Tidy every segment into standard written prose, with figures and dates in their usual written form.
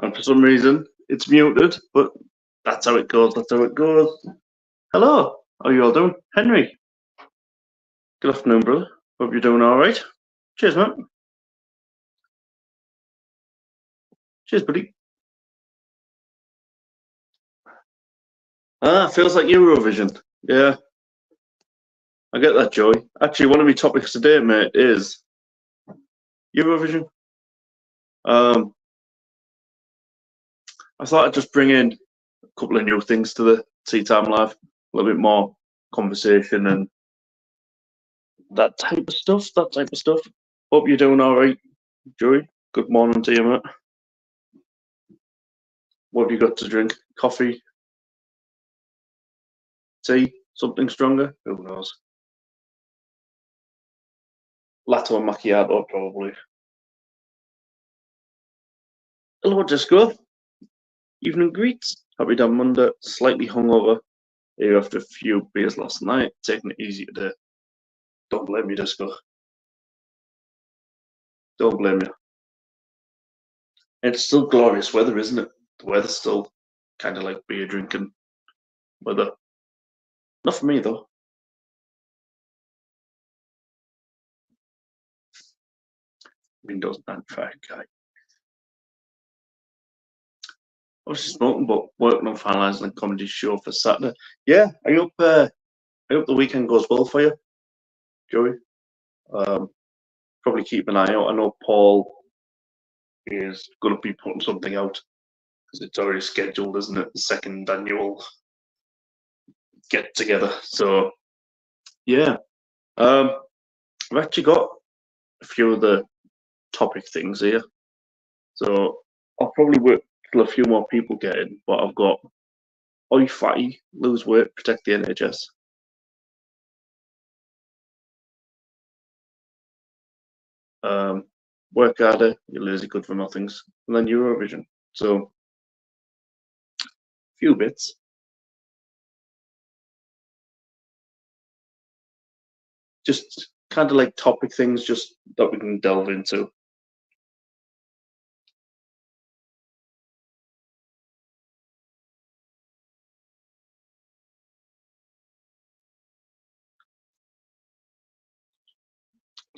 and for some reason it's muted, but that's how it goes. That's how it goes. Hello, how are you all doing? Henry, good afternoon, brother. Hope you're doing all right. Cheers, man. Cheers, buddy. Feels like Eurovision. Yeah, I get that, Joey. Actually, one of my topics today, mate, is Eurovision. I thought I'd just bring in a couple of new things to the Tea Time Live, a little bit more conversation and that type of stuff. That type of stuff. Hope you're doing all right, Joey. Good morning to you, mate. What have you got to drink? Coffee, tea, something stronger? Who knows? Latte or macchiato, probably. Hello, Disco. Evening greets. Happy damn Monday. Slightly hungover here after a few beers last night. Taking it easy today. Don't blame me, Disco. Don't blame you. It's still glorious weather, isn't it? The weather's still kind of like beer drinking weather. Not for me, though. Windows 95 guy. I was just smoking, but working on finalising a comedy show for Saturday. Yeah, I hope the weekend goes well for you, Joey. Probably keep an eye out. I know Paul is going to be putting something out because it's already scheduled, isn't it? The second annual get together. So yeah, I've actually got a few of the topic things here. So I'll probably wait till a few more people get in, but I've got Oi Fatty, lose weight, protect the NHS. Work harder, you're lazy good for nothings, and then Eurovision. So, few bits. Just kind of like topic things, just that we can delve into.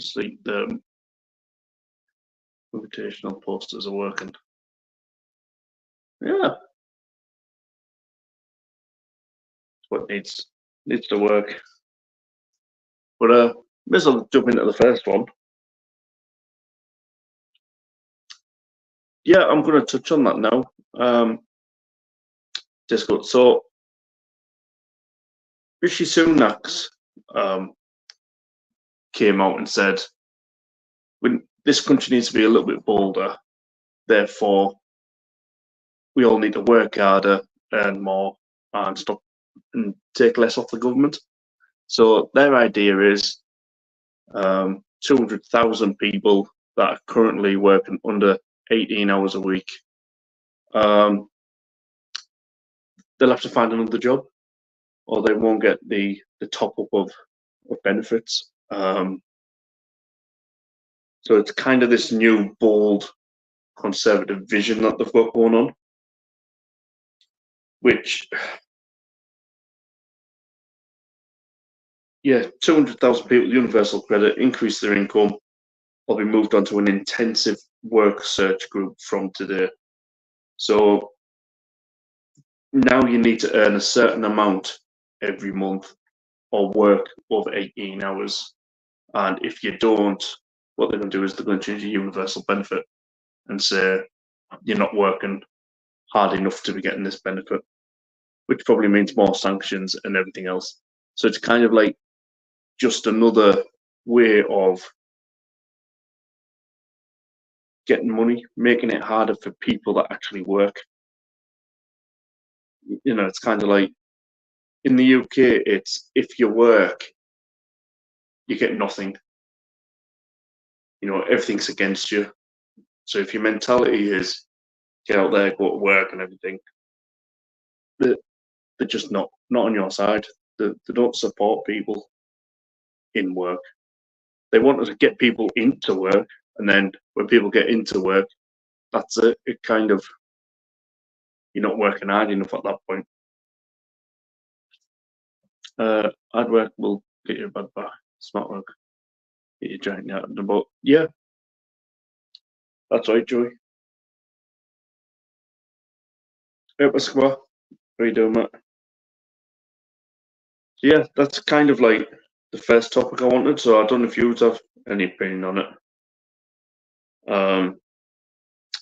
See, the invitational posters are working. Yeah, what needs to work. But may as well jump into the first one. Yeah, I'm going to touch on that now. Discord. So, Rishi Sunak's came out and said, this country needs to be a little bit bolder. Therefore, we all need to work harder, earn more, and stop and take less off the government. So their idea is 200,000 people that are currently working under 18 hours a week. They'll have to find another job, or they won't get the top up of benefits. So it's kind of this new, bold, conservative vision that they've got going on, which, yeah, 200,000 people, universal credit, increase their income, will be moved on to an intensive work search group from today. So now you need to earn a certain amount every month or work over 18 hours. And if you don't, what they're going to do is they're going to change your universal benefit and say you're not working hard enough to be getting this benefit, which probably means more sanctions and everything else. So it's kind of like just another way of getting money, making it harder for people that actually work. You know, it's kind of like in the UK, it's if you work, you get nothing. You know, everything's against you. So if your mentality is get out there, go to work and everything, they're just not on your side. They don't support people in work. They want to get people into work, and then when people get into work, that's it. It kind of you're not working hard enough at that point. Hard work will get you a bad back. Smart work get you giant out of the boat. Yeah, that's right, Joey. Yep, Escobar. How you doing, mate? Yeah, that's kind of like the first topic I wanted. So I don't know if you would have any opinion on it.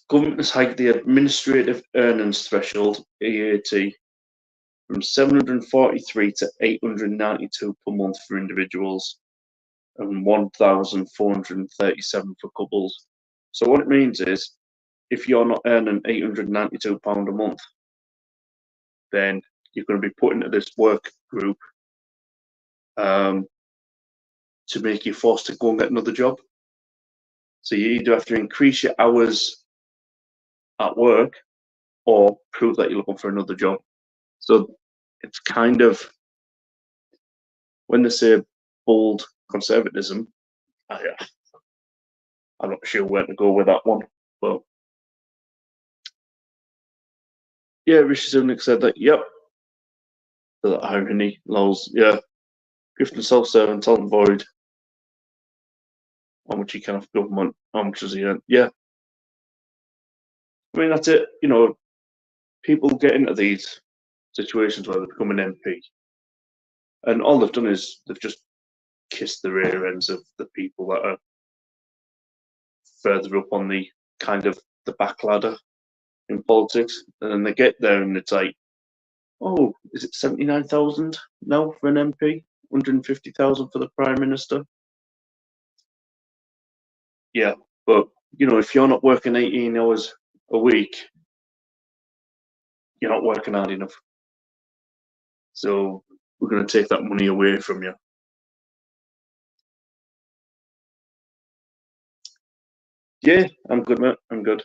Government has hiked the administrative earnings threshold (AAT) from 743 to 892 per month for individuals and 1,437 for couples. So what it means is, if you're not earning £892 a month, then you're going to be put into this work group to make you forced to go and get another job. So you either have to increase your hours at work or prove that you're looking for another job. So it's kind of, when they say bold conservatism, I'm not sure where to go with that one. But yeah, Rishi Sunak said that, yep, the irony, lols, yeah, gift and self-serving, talent void, how much he can off government, how much does he earn? Yeah, I mean, that's it. You know, people get into these situations where they become an MP, and all they've done is they've just kissed the rear ends of the people that are further up on the kind of the back ladder in politics, and then they get there and it's like, oh, is it 79,000 now for an MP? 150,000 for the Prime Minister? Yeah, but you know, if you're not working 18 hours a week, you're not working hard enough. So we're going to take that money away from you. Yeah, I'm good, mate. I'm good.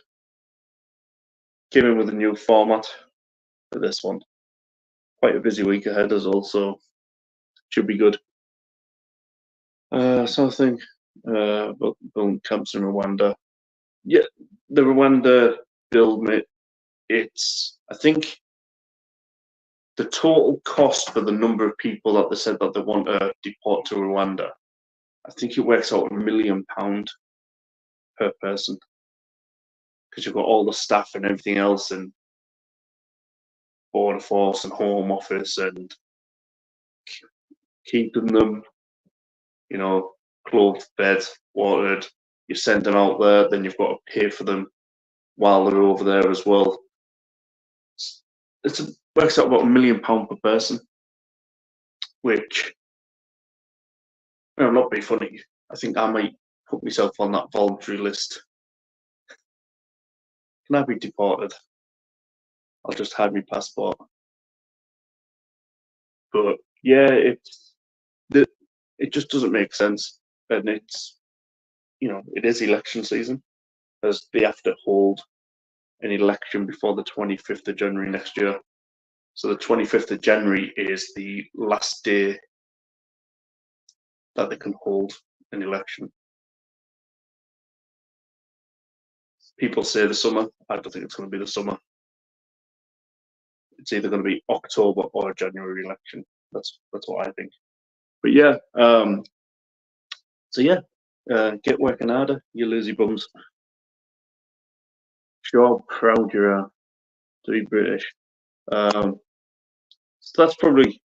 Came in with a new format for this one. Quite a busy week ahead as well, so should be good. Something about building camps in Rwanda. Yeah, the Rwanda build, mate. It's, I think, the total cost for the number of people that they said that they want to deport to Rwanda. I think it works out £1 million per person, because you've got all the staff and everything else, and border force and home office, and keeping them, you know, clothed, fed, watered. You send them out there, then you've got to pay for them while they're over there as well. It works out about £1 million per person, which, you know, not be funny. I think I might put myself on that voluntary list. Can I be deported? I'll just hide my passport. But yeah, it just doesn't make sense, and it's, you know, it is election season, as they have to hold an election before the 25th of January next year. So the 25th of January is the last day that they can hold an election. People say the summer. I don't think it's going to be the summer. It's either going to be October or a January election. That's what I think. But yeah, so yeah, get working harder, you lazy bums. Show how proud you are to be British. So that's probably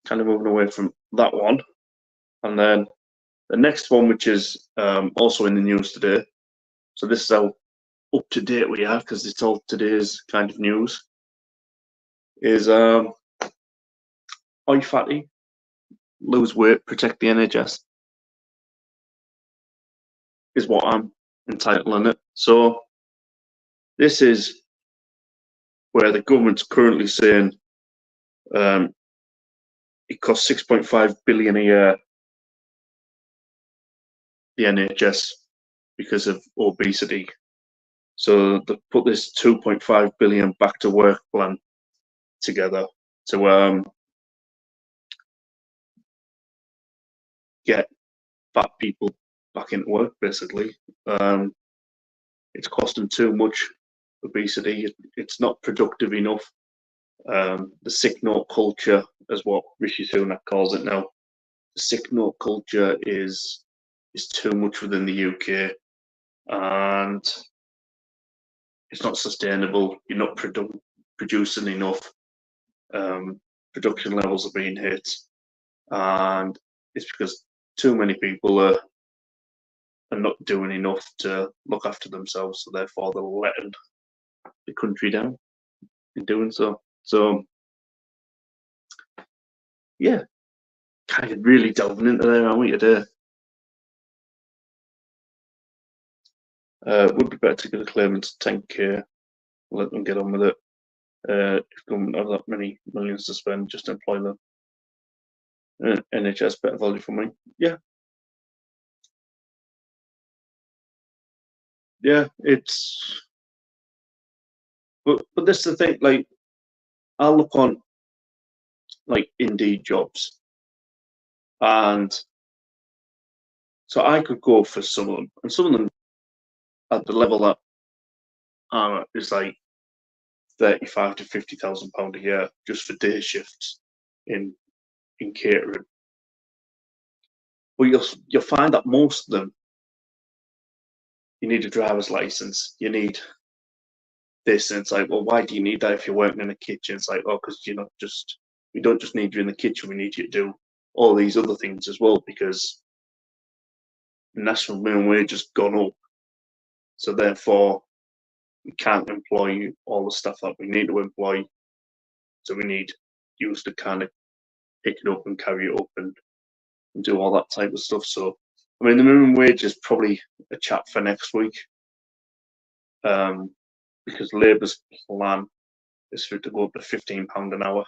kind of moving away from that one. And then the next one, which is also in the news today. So this is how up to date we are, because it's all today's kind of news. Is Oi fatty, lose weight, protect the NHS, is what I'm entitling it. So this is where the government's currently saying it costs 6.5 billion a year, the NHS, because of obesity. So they put this 2.5 billion back to work plan together to get fat people back into work. Basically, it's costing too much obesity. It's not productive enough. The sick note culture, as what Rishi Sunak calls it now, the sick note culture is too much within the UK, and it's not sustainable. You're not producing enough. Production levels are being hit, and it's because too many people are not doing enough to look after themselves, so therefore they're letting the country down in doing so. So yeah, kind of really delving into there, aren't we, today? Would be better to get a claimant to 10k, let them get on with it. If government have that many millions to spend, just employ them. NHS better value for money. Yeah, yeah. But this is the thing. Like, I'll look on like Indeed jobs, and so I could go for some of them, and some of them at the level that is like 35 to 50,000 pound a year just for day shifts in catering. But you'll find that most of them, you need a driver's license, you need this, and it's like, well, why do you need that if you're working in a kitchen? It's like, oh, because we don't just need you in the kitchen, we need you to do all these other things as well, because the national minimum wage has gone up, so therefore we can't employ all the stuff that we need to employ. So we need you to kind of pick it up and carry it up and do all that type of stuff. So I mean, the minimum wage is probably a chat for next week, um, because Labour's plan is for it to go up to £15 an hour.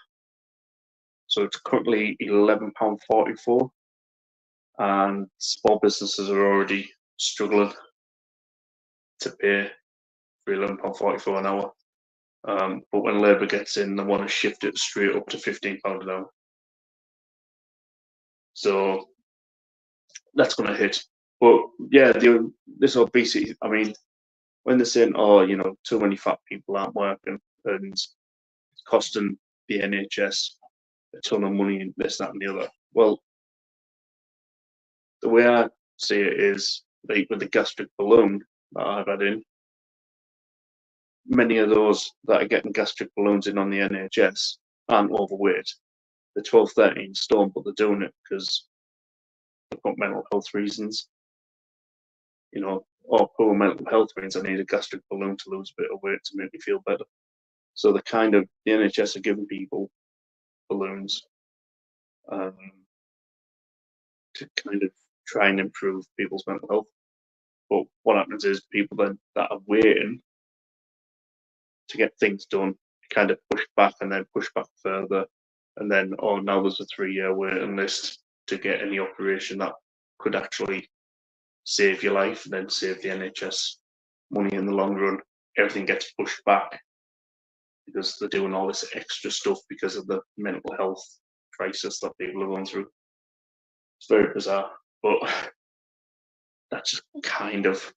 So it's currently £11.44, and small businesses are already struggling to pay for £11.44 an hour. But when Labour gets in, they want to shift it straight up to £15 an hour. So that's going to hit. But yeah, this obesity. I mean, when they're saying, "Oh, too many fat people aren't working and it's costing the NHS a ton of money and this, that, and the other," well, the way I see it is like with the gastric balloon that I've had in. Many of those that are getting gastric balloons in on the NHS aren't overweight. They're 12, 13 stone, but they're doing it because they've got mental health reasons. Or poor mental health means I need a gastric balloon to lose a bit of weight to make me feel better. So the NHS are giving people balloons, um, to kind of try and improve people's mental health. But what happens is people then that are waiting to get things done kind of push back and then push back further, and then, oh, now there's a 3-year waiting list to get any operation that could actually save your life and then save the NHS money in the long run. Everything gets pushed back because they're doing all this extra stuff because of the mental health crisis that people are going through. It's very bizarre, but that's just kind of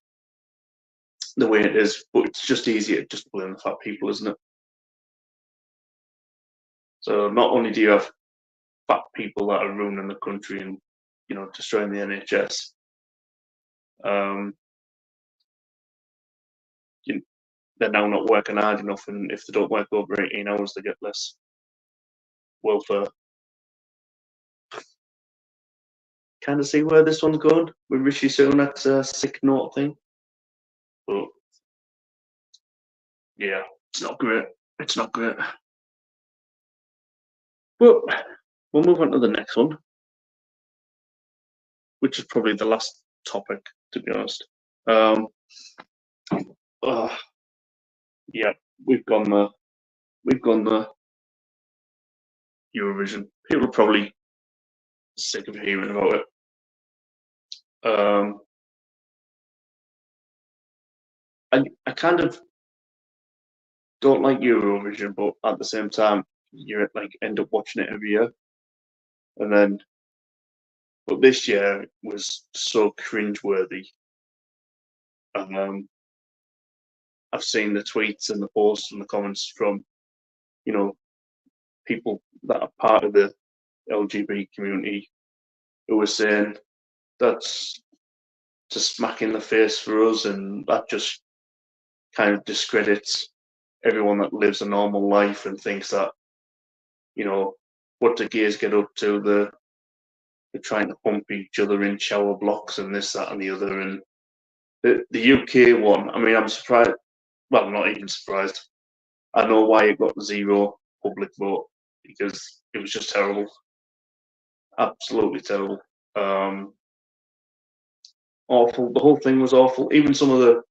the way it is. But it's just easier to just blame the fat people, isn't it? So not only do you have fat people that are ruining the country and destroying the NHS, um, you, they're now not working hard enough, and if they don't work over 18 hours, they get less welfare. Kind of see where this one's going with Rishi Sunak's sick note thing, but yeah, it's not great. It's not great. But we'll move on to the next one, which is probably the last topic, to be honest. Um, uh, yeah, we've gone the Eurovision. People are probably sick of hearing about it. Um, I kind of don't like Eurovision, but at the same time, you like end up watching it every year, and then but this year was so cringeworthy. Um, I've seen the tweets and the posts and the comments from, you know, people that are part of the LGBT community who are saying that's just smack in the face for us, and that just kind of discredits everyone that lives a normal life and thinks that, you know, what the gays get up to, they're trying to pump each other in shower blocks and this, that, and the other. And the UK one, I mean, I'm surprised. Well, I'm not even surprised. I know why it got zero public vote, because it was just terrible, absolutely terrible, um, awful. The whole thing was awful. Even some of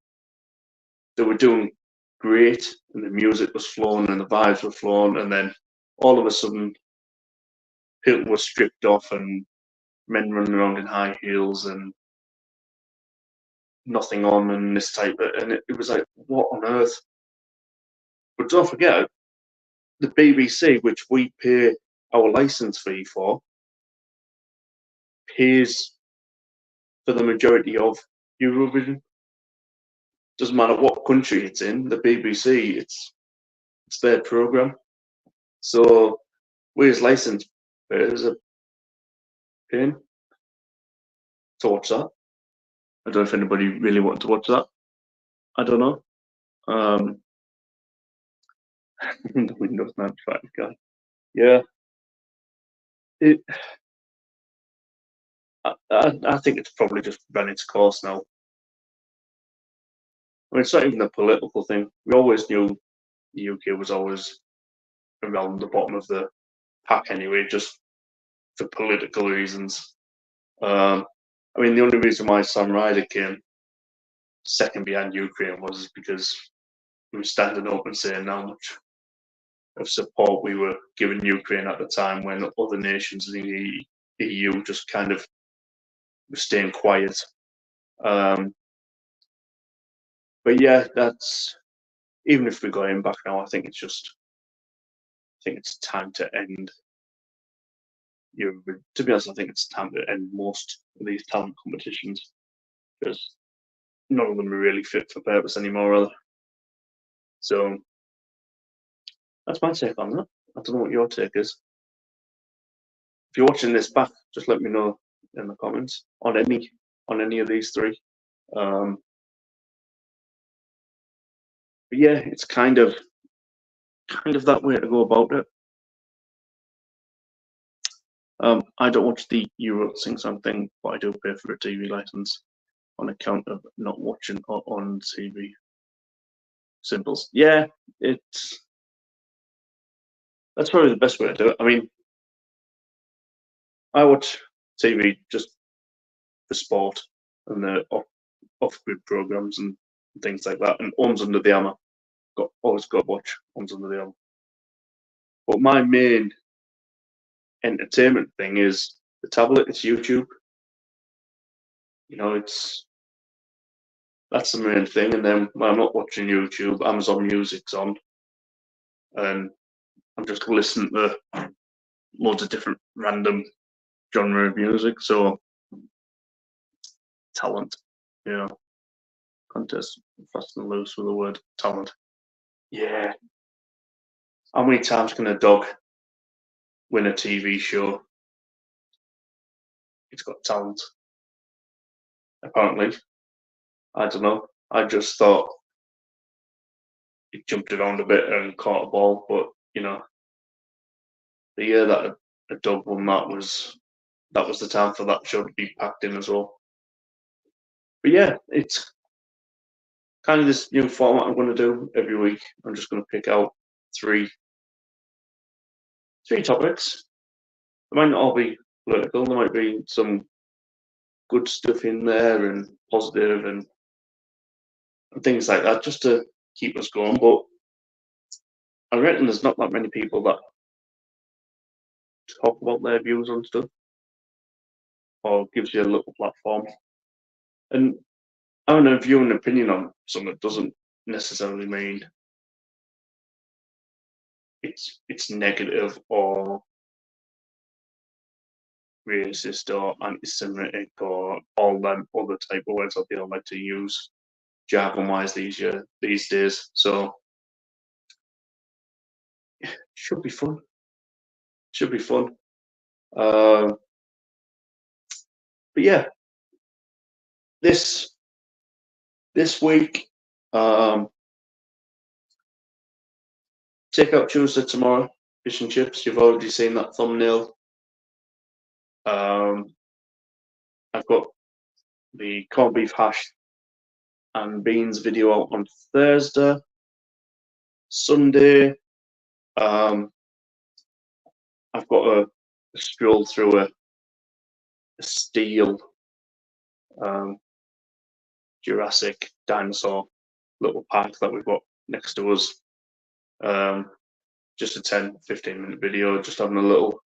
they were doing great, and the music was flowing, and the vibes were flowing, and then all of a sudden, people were stripped off, and men running around in high heels and nothing on, and this type of, and it was like, what on earth? But don't forget, the BBC, which we pay our license fee for, pays for the majority of Eurovision. Doesn't matter what country it's in, the BBC, it's their program. So we as license payers are paying to watch that. I don't know if anybody really wanted to watch that. I don't know. The Windows 95 guy. Yeah. It, I think it's probably just run its course now. I mean, it's not even a political thing. We always knew the UK was always around the bottom of the pack anyway, just for political reasons. I mean, the only reason why Sam Ryder came second behind Ukraine was because we were standing up and saying how much of support we were giving Ukraine at the time, when other nations in the EU just kind of were staying quiet. Um, but yeah, that's, even if we're going back now, I think it's time to end. To be honest, I think it's time to end most of these talent competitions, because none of them are really fit for purpose anymore, are they? So that's my take on that. I don't know what your take is. If you're watching this back, just let me know in the comments on any of these three. But yeah, it's kind of that way to go about it. I don't watch the Euro Sing Song thing, but I do pay for a TV license on account of not watching on TV. Simples. Yeah, that's probably the best way to do it. I mean, I watch TV just for sport and the off-grid programs and things like that. And Arms Under the Hammer, always got to watch Arms Under the Hammer. But my main entertainment thing is the tablet. It's YouTube. You know, that's the main thing. And then when I'm not watching YouTube, Amazon Music's on, and I'm just listening to loads of different random genre of music. So talent, you know, contest fast and loose with the word talent. Yeah. How many times can a dog win a TV show? It's got talent. Apparently, I don't know. I just thought it jumped around a bit and caught a ball, but you know, the year that a dog won that was the time for that show to be packed in as well. But yeah, it's kind of this new format I'm going to do every week. I'm just going to pick out three topics. They might not all be political. There might be some good stuff in there and positive and things like that, just to keep us going. But I reckon there's not that many people that talk about their views on stuff, or gives you a little platform. And having a view and opinion on something doesn't necessarily mean it's negative or racist or anti-Semitic or all them other type of words that they all like to use. jargon-wise these days. So should be fun. Should be fun. But yeah, this week, Takeout Tuesday tomorrow. Fish and chips. You've already seen that thumbnail. I've got the corned beef hash and beans video out on Thursday. Sunday, I've got a stroll through a steel Jurassic dinosaur little park that we've got next to us. Just a 10-15 minute video, just having a little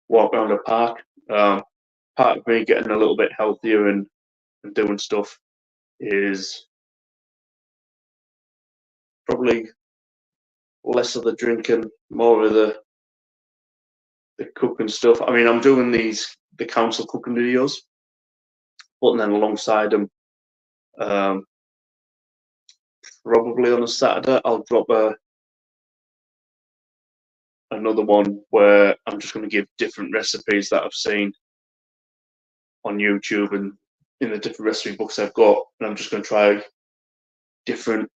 walk around the park. Part of me getting a little bit healthier and doing stuff is probably less of the drinking, more of the cooking stuff. I mean, I'm doing the council cooking videos, but then alongside them, probably on a Saturday, I'll drop another one where I'm just going to give different recipes that I've seen on YouTube and in the different recipe books I've got, and I'm just going to try different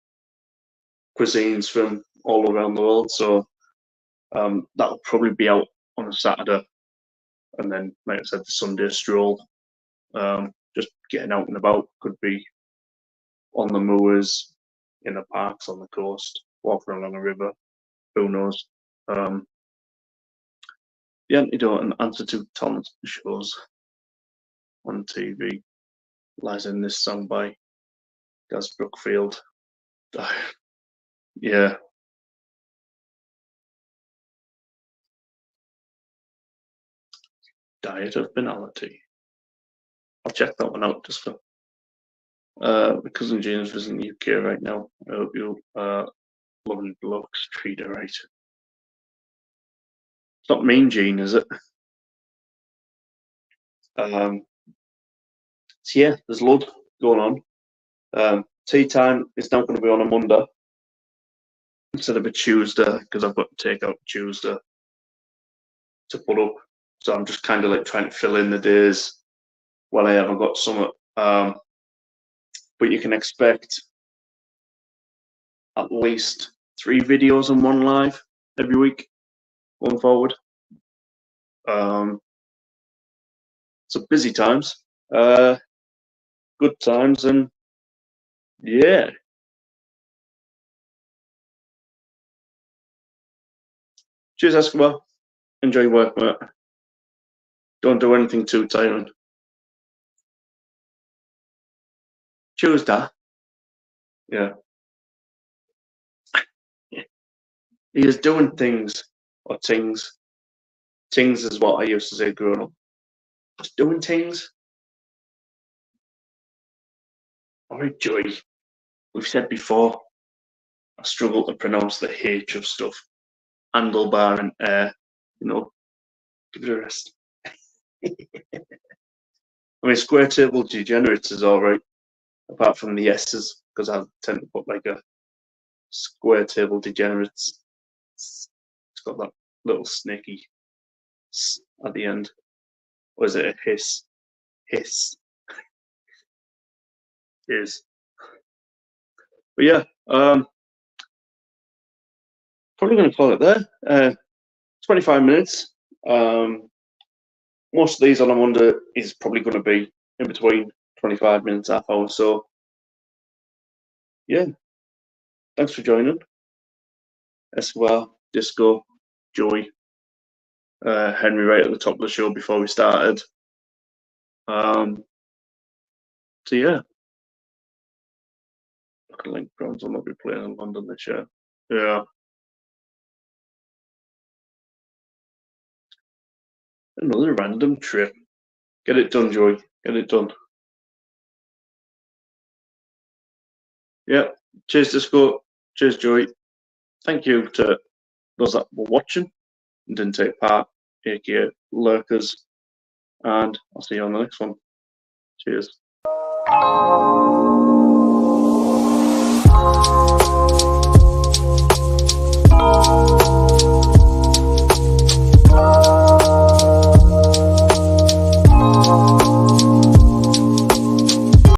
cuisines from all around the world. So that'll probably be out on a Saturday, and then, like I said, the Sunday stroll. Just getting out and about, could be on the moors, in the parks, on the coast, walking along a river. Who knows? The antidote and answer to talent shows on TV lies in this song by Gaz Brookfield. Yeah. Diet of Banality. I'll check that one out just for my cousin Jane's visiting the UK right now. I hope you lovely blokes treat her right. It's not Mean Gene, is it? So yeah, there's loads going on. Tea time is now going to be on a Monday instead of a Tuesday, because I've got to take out Tuesday to put up. So I'm just kind of like trying to fill in the days when I haven't got summer. But you can expect at least 3 videos and 1 live every week going forward. So busy times, good times, and yeah. Cheers, Escobar. Enjoy your work, mate. Don't do anything too tiring. Cheers, Dad. Yeah. He is doing things, or things. Things is what I used to say growing up. Just doing things. All right, Joy. We've said before, I struggle to pronounce the H of stuff. Handlebar and air. You know, give it a rest. I mean, square table degenerates is all right, apart from the S's, because I tend to put like a square table degenerates. It's got that little snaky at the end. Or is it a hiss? Hiss is. But yeah, probably going to call it there. 25 minutes. Most of these on a Monday is probably going to be in between 25 minutes, half hour. So yeah, thanks for joining. Escobar, Disco, Joy, Henry right at the top of the show before we started. So yeah, Link Browns will not be playing in London this year. Yeah. Another random trip. Get it done, Joy. Get it done. Yeah. Cheers, Disco. Cheers, Joy. Thank you to those that were watching and didn't take part, aka lurkers. And I'll see you on the next one. Cheers.